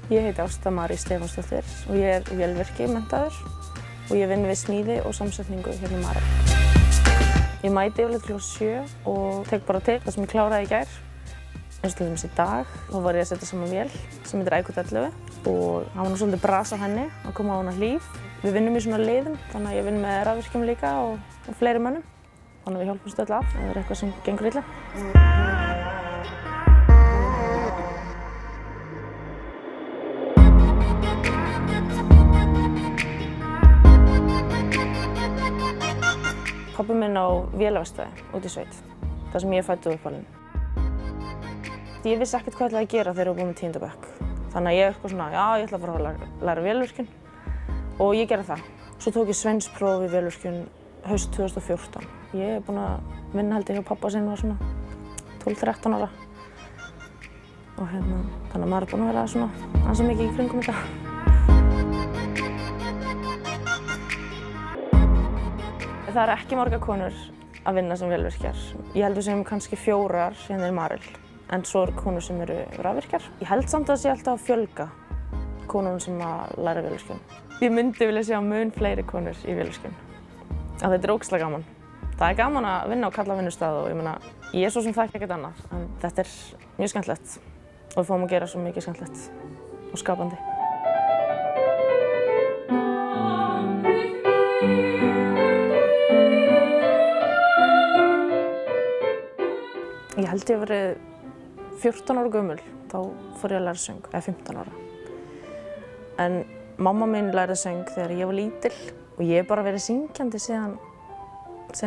Ég heiti Ásta María Stefánsdóttir og ég er vélvirki menntaður og ég vinn við smíði og samsetningu hérna í Marel. Ég mæti yfirleitt klukkan 7 og tek bara til það sem ég kláraði í gær. Eins og til dæmis í dag, þá var ég að setja saman vél sem heitir IQ11 og það var nú svolítið bras á henni að koma á hana hlíf. Við vinnum í svona liðum, þannig að ég vinn með rafvirkjum líka og fleiri mönnum. Þannig að við hjálpumst öll að ef það er eitthvað sem gengur illa. Pabbi minn á vélaverkstæði út í sveit, þar sem ég er fædd og uppalin. Ég vissi ekkert hvað ég ætlaði að gera þegar ég var búin með 10. bekk. Þannig að ég eitthvað svona, já, ég ætla að fara að læra vélvirkjun og ég gerði það. Svo tók ég sveinspróf í vélvirkjun haust 2014. Ég er búin að vinna held ég hjá pabba sinni var svona 12-13 ára. Og þannig að maður er búin að vera svona ansi mikið í kringum þetta. Það eru ekki margar konur að vinna sem vélvirkjar. Ég held við séum kannski 4 hérna í Marel, en svo eru konur sem eru rafvirkjar. Ég held samt að það sé alltaf að fjölga konunum sem að læra vélvirkjun. Ég myndi vilja sjá mun fleiri konur í vélvirkjun. Þetta er ógeðslega gaman. Það er gaman að vinna á karlavinnustað og ég meina, ég er svo sem þekki ekkert annað, en þetta er mjög skemmtilegt og við fáum að gera svo mikið skemmtilegt og skapandi. Ég held ég verið 14 ára gömul, þá fór ég að læra söng, eða 15 ára. En mamma mín lærði söng þegar ég var lítil og ég hef bara verið syngjandi síðan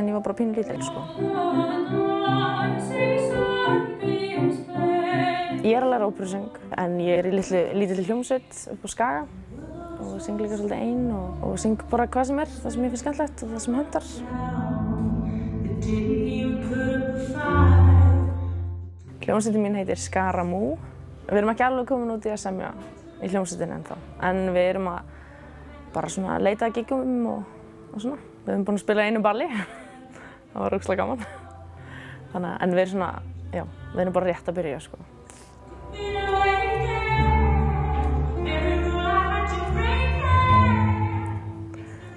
ég var bara pínu lítil, sko. Ég er að læra óperusöng, en ég er í lítilli hljómsveit upp á Skaga og syng líka svolítið ein og syng bara hvað sem er, það sem ég finnst skemmtilegt og það sem hentar. Hljómsveitin mín heitir Skaramú. Við erum ekki alveg komin út í að semja í hljómsveitinni ennþá, en við erum að bara svona leita að giggum og svona. Við erum búin að spila í einu balli, það var ógeðslega gaman. En við erum svona, já, við erum bara rétt að byrja, sko.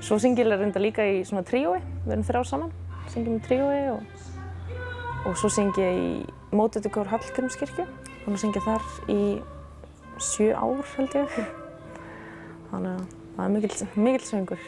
Svo syng ég reyndar líka í svona tríói, við erum 3 saman, syngjum í tríói og svo syng ég í mótetukór Hallgrímskirkju. Búin að syngja þar í 7 ár, held ég. Þannig að það er mikill söngur.